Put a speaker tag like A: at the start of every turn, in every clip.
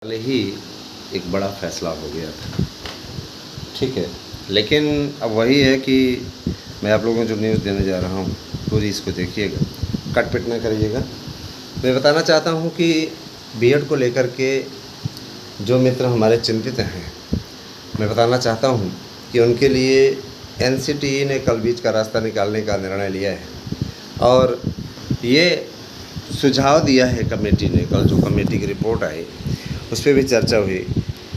A: हाल ही एक बड़ा फैसला हो गया था, ठीक है। लेकिन अब वही है कि मैं आप लोगों को जो न्यूज़ देने जा रहा हूँ पूरी इसको देखिएगा, कट पिट ना करिएगा। मैं बताना चाहता हूँ कि बीएड को लेकर के जो मित्र हमारे चिंतित हैं, मैं बताना चाहता हूँ कि उनके लिए एनसीटीई ने कल बीच का रास्ता निकालने का निर्णय लिया है और ये सुझाव दिया है कमेटी ने। कल जो कमेटी की रिपोर्ट आई उस पर भी चर्चा हुई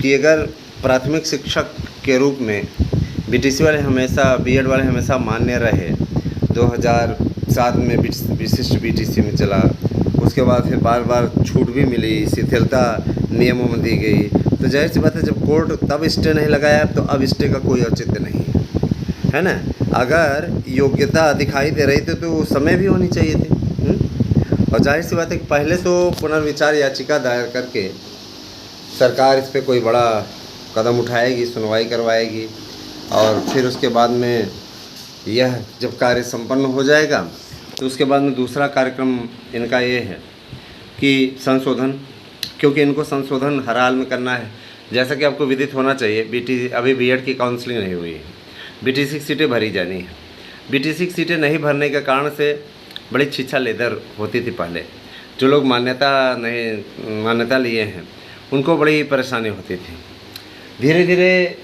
A: कि अगर प्राथमिक शिक्षक के रूप में बीटीसी वाले हमेशा बीएड वाले हमेशा मान्य रहे, 2007 में विशिष्ट बीटीसी में चला, उसके बाद फिर बार बार छूट भी मिली, शिथिलता नियमों में दी गई, तो जाहिर सी बात है जब कोर्ट तब स्टे नहीं लगाया तो अब स्टे का कोई औचित्य नहीं है ना। अगर योग्यता दिखाई दे रही थी तो समय भी होनी चाहिए थी। और जाहिर सी बात है कि पहले तो पुनर्विचार याचिका दायर करके सरकार इस पे कोई बड़ा कदम उठाएगी, सुनवाई करवाएगी और फिर उसके बाद में यह जब कार्य संपन्न हो जाएगा तो उसके बाद में दूसरा कार्यक्रम इनका ये है कि संशोधन, क्योंकि इनको संशोधन हर हाल में करना है। जैसा कि आपको विदित होना चाहिए, अभी बीएड की काउंसलिंग नहीं हुई है, बीटीसी की सीटें भरी जानी है। बीटीसी की सीटें नहीं भरने के कारण से बड़ी छीछा लेदर होती थी पहले। जो लोग मान्यता लिए हैं उनको बड़ी परेशानी होती थी। धीरे धीरे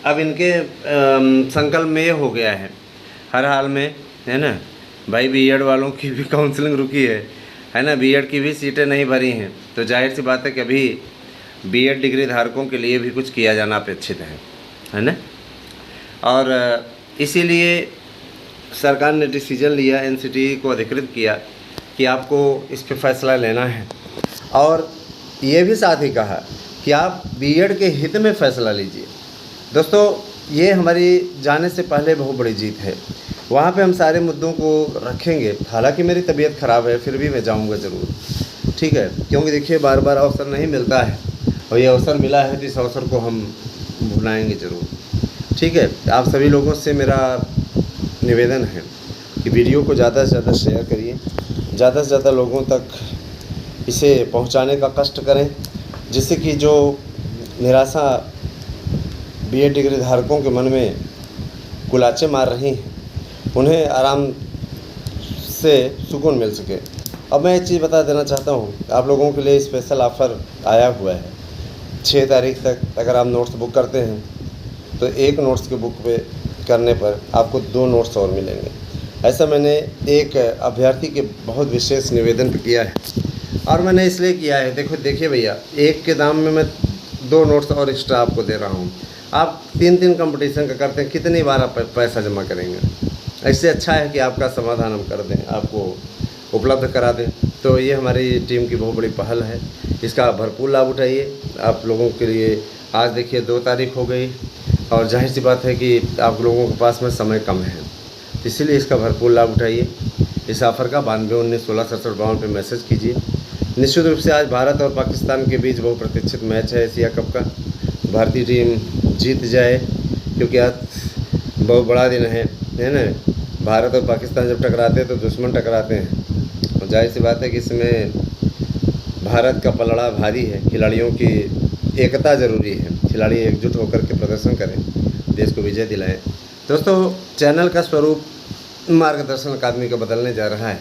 A: अब इनके संकल्प में ये हो गया है हाल में, है ना भाई, बीएड वालों की भी काउंसलिंग रुकी है ना, बीएड की भी सीटें नहीं भरी हैं, तो जाहिर सी बात है कि अभी बीएड डिग्री धारकों के लिए भी कुछ किया जाना अपेक्षित है ना। और इसीलिए सरकार ने डिसीजन लिया, एनसीटीई को अधिकृत किया कि आपको इस पर फैसला लेना है और ये भी साथ ही कहा कि आप बीएड के हित में फ़ैसला लीजिए। दोस्तों, ये हमारी जाने से पहले बहुत बड़ी जीत है। वहाँ पे हम सारे मुद्दों को रखेंगे। हालांकि मेरी तबीयत ख़राब है, फिर भी मैं जाऊँगा ज़रूर, ठीक है, क्योंकि देखिए बार बार अवसर नहीं मिलता है और ये अवसर मिला है तो इस अवसर को हम भुलाएँगे ज़रूर, ठीक है। आप सभी लोगों से मेरा निवेदन है कि वीडियो को ज़्यादा से ज़्यादा शेयर करिए, ज़्यादा से ज़्यादा लोगों तक इसे पहुंचाने का कष्ट करें, जिससे कि जो निराशा बीएड डिग्री धारकों के मन में कुलाचे मार रही हैं उन्हें आराम से सुकून मिल सके। अब मैं एक चीज़ बता देना चाहता हूं, आप लोगों के लिए स्पेशल ऑफ़र आया हुआ है। 6 तारीख तक अगर आप नोट्स बुक करते हैं तो एक नोट्स के बुक पे करने पर आपको 2 नोट्स और मिलेंगे। ऐसा मैंने एक अभ्यर्थी के बहुत विशेष निवेदन पर किया है और मैंने इसलिए किया है, देखिए भैया, एक के दाम में मैं 2 नोट्स और एक्स्ट्रा आपको दे रहा हूँ। आप 3 कंपटीशन का करते हैं, कितनी बार आप पैसा जमा करेंगे? इससे अच्छा है कि आपका समाधान हम कर दें, आपको उपलब्ध करा दें। तो ये हमारी टीम की बहुत बड़ी पहल है, इसका भरपूर लाभ उठाइए। आप लोगों के लिए आज देखिए 2 तारीख हो गई और जाहिर सी बात है कि आप लोगों के पास में समय कम है, इसीलिए इसका भरपूर लाभ उठाइए। इस ऑफ़र का 92 19 16 67 52 पर मैसेज कीजिए। निश्चित रूप से आज भारत और पाकिस्तान के बीच बहुप्रतीक्षित मैच है एशिया कप का। भारतीय टीम जीत जाए, क्योंकि आज बहुत बड़ा दिन है ना। भारत और पाकिस्तान जब टकराते हैं तो दुश्मन टकराते हैं और जाहिर सी बात है कि इसमें भारत का पलड़ा भारी है। खिलाड़ियों की एकता ज़रूरी है, खिलाड़ी एकजुट होकर के प्रदर्शन करें, देश को विजय दिलाएं। दोस्तों, चैनल का स्वरूप मार्गदर्शन अकादमी का बदलने जा रहा है,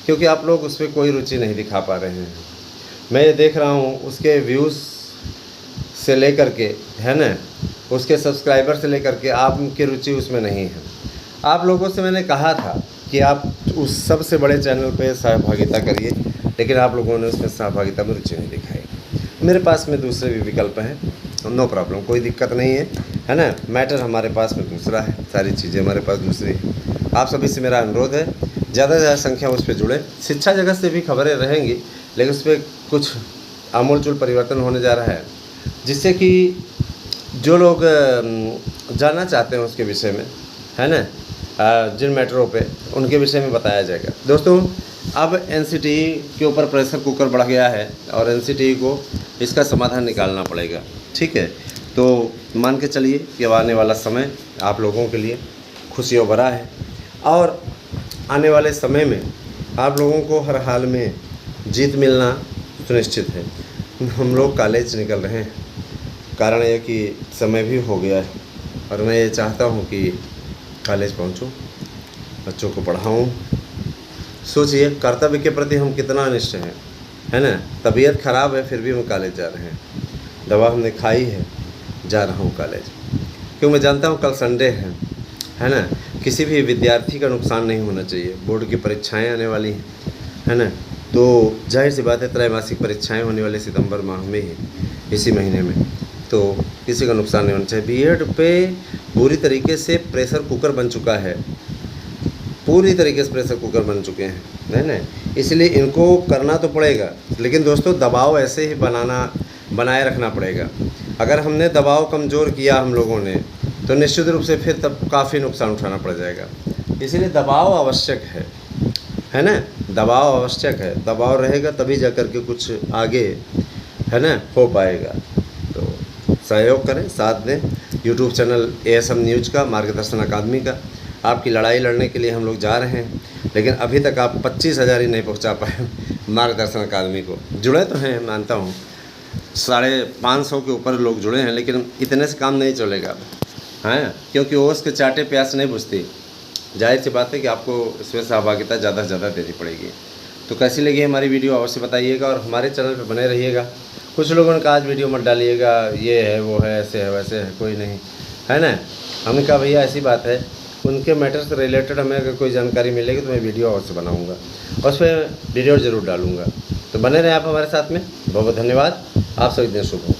A: क्योंकि आप लोग उस पर कोई रुचि नहीं दिखा पा रहे हैं। मैं ये देख रहा हूँ उसके व्यूज़ से लेकर के, है ना, उसके सब्सक्राइबर से लेकर के आपकी रुचि उसमें नहीं है। आप लोगों से मैंने कहा था कि आप उस सबसे बड़े चैनल पे सहभागिता करिए, लेकिन आप लोगों ने उसमें सहभागिता में रुचि नहीं दिखाई। मेरे पास में दूसरे भी विकल्प हैं, नो प्रॉब्लम, कोई दिक्कत नहीं है ना। मैटर हमारे पास में दूसरा है, सारी चीज़ें हमारे पास दूसरी है। आप सभी से मेरा अनुरोध है, ज़्यादा से ज़्यादा संख्या उस पर जुड़े। शिक्षा जगत से भी खबरें रहेंगी, लेकिन उस पर कुछ आमूल-चूल परिवर्तन होने जा रहा है, जिससे कि जो लोग जानना चाहते हैं उसके विषय में, है ना, जिन मैटरों पे, उनके विषय में बताया जाएगा। दोस्तों, अब एनसीटीई के ऊपर प्रेशर कुकर बढ़ गया है और एनसीटीई को इसका समाधान निकालना पड़ेगा, ठीक है। तो मान के चलिए कि अब आने वाला समय आप लोगों के लिए खुशियों भरा है और आने वाले समय में आप लोगों को हर हाल में जीत मिलना सुनिश्चित है। हम लोग कॉलेज निकल रहे हैं। कारण यह कि समय भी हो गया है और मैं ये चाहता हूँ कि कॉलेज पहुँचूँ, बच्चों को पढ़ाऊँ। सोचिए कर्तव्य के प्रति हम कितना अनिष्ट हैं, है ना। तबीयत ख़राब है फिर भी हम कॉलेज जा रहे हैं। दवा हमने खाई है, जा रहा हूँ कॉलेज, क्योंकि मैं जानता हूँ कल संडे है ना। किसी भी विद्यार्थी का नुकसान नहीं होना चाहिए। बोर्ड की परीक्षाएं आने वाली हैं, है ना। तो जाहिर सी बात है त्रैमासिक परीक्षाएं होने वाली सितंबर माह में ही, इसी महीने में, तो किसी का नुकसान नहीं होना चाहिए। बीएड पे पूरी तरीके से प्रेशर कुकर बन चुका है, पूरी तरीके से प्रेशर कुकर बन चुके हैं, है ना। इसलिए इनको करना तो पड़ेगा, लेकिन दोस्तों दबाव ऐसे ही बनाए रखना पड़ेगा। अगर हमने दबाव कमज़ोर किया हम लोगों ने तो निश्चित रूप से फिर तब काफ़ी नुकसान उठाना पड़ जाएगा। इसलिए दबाव आवश्यक है ना, दबाव आवश्यक है। दबाव रहेगा तभी जा कर के कुछ आगे, है ना, हो पाएगा। तो सहयोग करें, साथ दें। यूट्यूब चैनल ASM न्यूज़ का, मार्गदर्शन अकादमी का, आपकी लड़ाई लड़ने के लिए हम लोग जा रहे हैं। लेकिन अभी तक आप 25,000 ही नहीं पहुंचा पाए मार्गदर्शन अकादमी को। जुड़े तो हैं, मानता हूं 550 के ऊपर लोग जुड़े हैं, लेकिन इतने से काम नहीं चलेगा, हैं, क्योंकि ओस के चाटे प्यास नहीं बुझती। जाहिर सी बात है कि आपको इसमें सहभागिता ज़्यादा से ज़्यादा देनी पड़ेगी। तो कैसी लगी हमारी वीडियो अवश्य बताइएगा और हमारे चैनल पर बने रहिएगा। कुछ लोगों ने कहा आज वीडियो मत डालिएगा, ये है वो है, ऐसे है वैसे है, कोई नहीं, है ना। हमने कहा भैया ऐसी बात है, उनके मैटर से रिलेटेड हमें अगर कोई जानकारी मिलेगी तो मैं वीडियो अवश्य बनाऊंगा और उस पर वीडियो ज़रूर डालूंगा। तो बने रहें आप हमारे साथ में। बहुत बहुत धन्यवाद। आप सभी दिन शुभ हो।